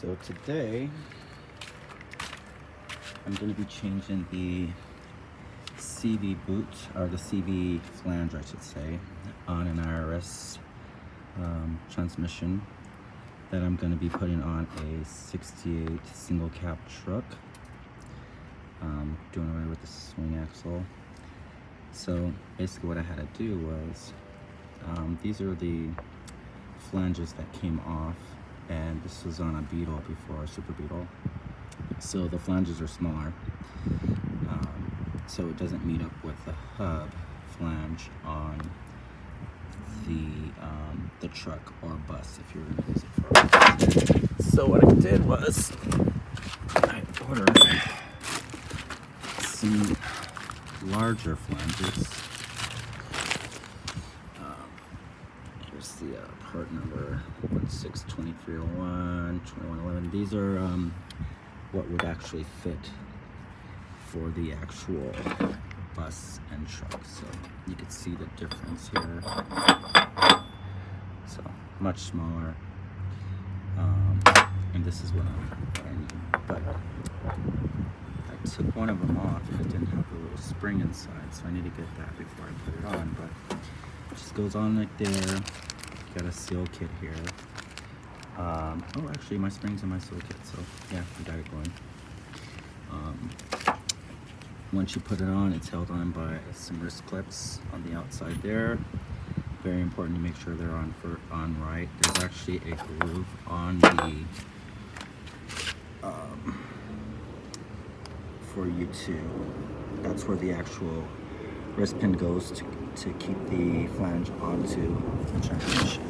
So today I'm going to be changing the CV boot, or the CV flange I should say, on an IRS transmission that I'm going to be putting on a 68 single cab truck. Doing away with the swing axle. So basically what I had to do was, these are the flanges that came off, and this was on a Beetle before, a Super Beetle. So the flanges are smaller, so it doesn't meet up with the hub flange on the truck or bus if you're going to use it for. So what I did was I ordered some larger flanges. Here's the part number 162301, 2111. These are what would actually fit for the actual bus and truck. So you can see the difference here. So much smaller. And this is what I need. But I took one of them off and it didn't have the little spring inside, so I need to get that before I put it on. But it just goes on like there. Got a seal kit here. Oh, actually my spring's in my seal kit, so yeah, we got it going. Once you put it on, it's held on by some wrist clips on the outside there. Very important to make sure they're on right. There's actually a groove on the for you to, that's where the actual wrist pin goes to keep the flange onto the transmission.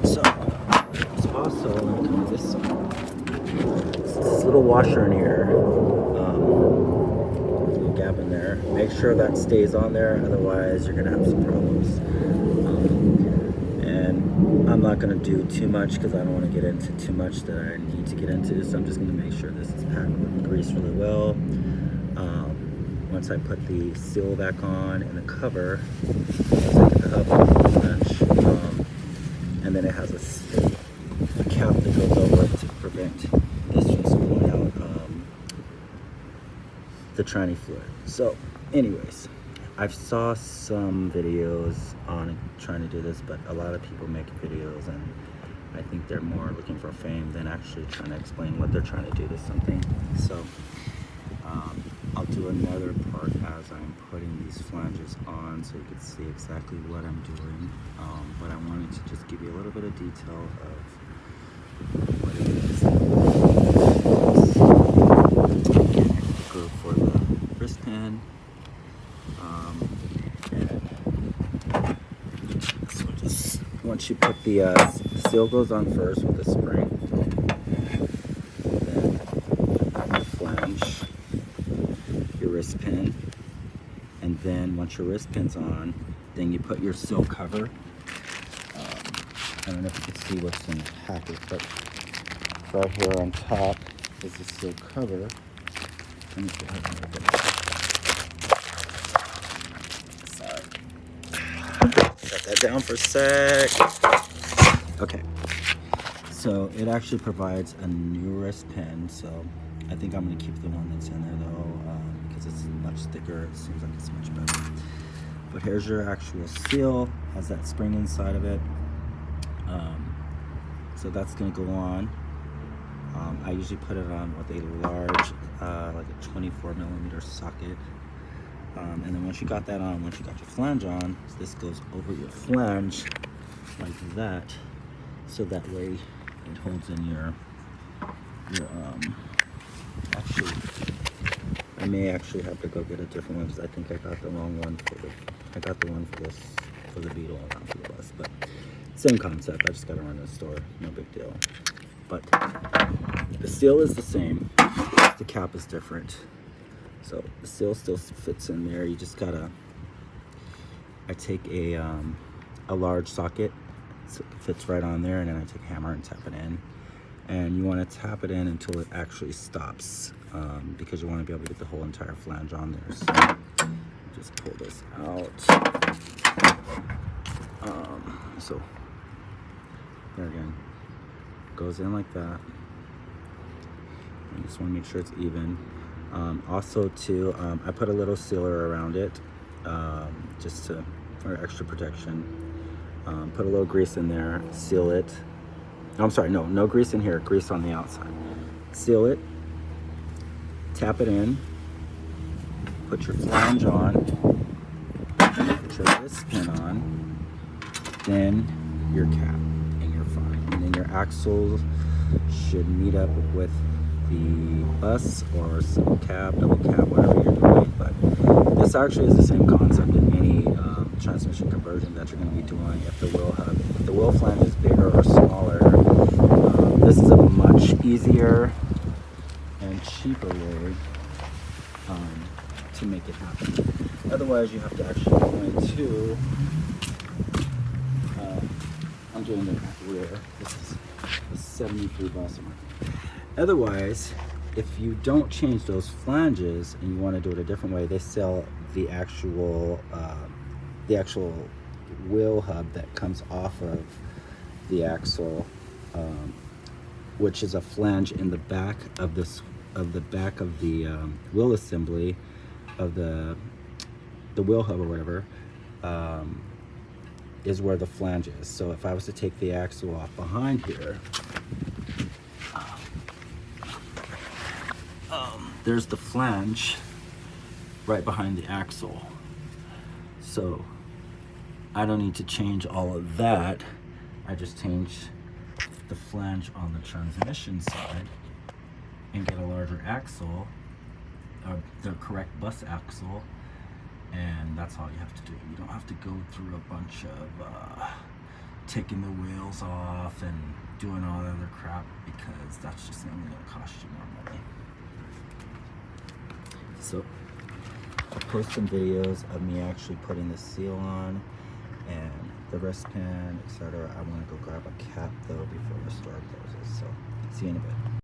So there's also, let me come to this side. This little washer in here, little gap in there. Make sure that stays on there, otherwise you're gonna have some problems. And I'm not gonna do too much because I don't want to get into too much that I need to get into. So I'm just gonna make sure this is packed with grease really well. Once I put the seal back on and the cover, I'll take the hub off the flange, and then it has a cap that goes over it to prevent this from spilling out the tranny fluid. So anyways, I've saw some videos on trying to do this, but a lot of people make videos and I think they're more looking for fame than actually trying to explain what they're trying to do to something. So I'll do another part as I'm putting these flanges on so you can see exactly what I'm doing. But I wanted to just give you a little bit of detail of what it is. Go for the wrist pin. So just once you put the seal goes on first with the spring, then the flange, your wrist pin, and then once your wrist pin's on, then you put your seal cover. I don't know if you can see what's in the packet, but right here on top is the seal cover. Let me see how I can open it. Sorry. Set that down for a sec. Okay. So it actually provides a new wrist pin. So I think I'm going to keep the one that's in there though, because it's much thicker. It seems like it's much better. But here's your actual seal. Has that spring inside of it. So that's going to go on. I usually put it on with a large, like a 24mm socket. And then once you got that on, once you got your flange on, this goes over your flange like that. So that way it holds in your actually, I may actually have to go get a different one because I think I got the wrong one I got the one for for the Beetle and not for the bus, but same concept. I just got to run to the store, no big deal. But the seal is the same, the cap is different. So the seal still fits in there. You just gotta, I take a large socket, so it fits right on there, and then I take a hammer and tap it in. And you want to tap it in until it actually stops, because you want to be able to get the whole entire flange on there. So just pull this out. So there again, goes in like that. I just want to make sure it's even. Also too, I put a little sealer around it, just for extra protection. Put a little grease in there, seal it. Oh, I'm sorry, no grease in here, grease on the outside. Seal it, tap it in, put your flange on, put your wrist pin on, then your cap, and you're fine. And then your axles should meet up with the bus or single cab, double cab, whatever you're doing. But this actually is the same concept in any transmission conversion that you're going to be doing. If the wheel flange is bigger or smaller, this is a much easier and cheaper way to make it happen. Otherwise, you have to actually go into, I'm doing the rear. This is a 73 bus. Otherwise, if you don't change those flanges and you want to do it a different way, they sell the actual wheel hub that comes off of the axle, which is a flange in the back of the wheel assembly of the wheel hub or whatever, is where the flange is. So if I was to take the axle off behind here, there's the flange right behind the axle. So I don't need to change all of that. I just change the flange on the transmission side and get a larger axle, the correct bus axle, and that's all you have to do. You don't have to go through a bunch of taking the wheels off and doing all that other crap, because that's just only going to cost you more money. So I'll post some videos of me actually putting the seal on and the wrist pin, etc. I want to go grab a cap though before the store closes. So see you in a bit.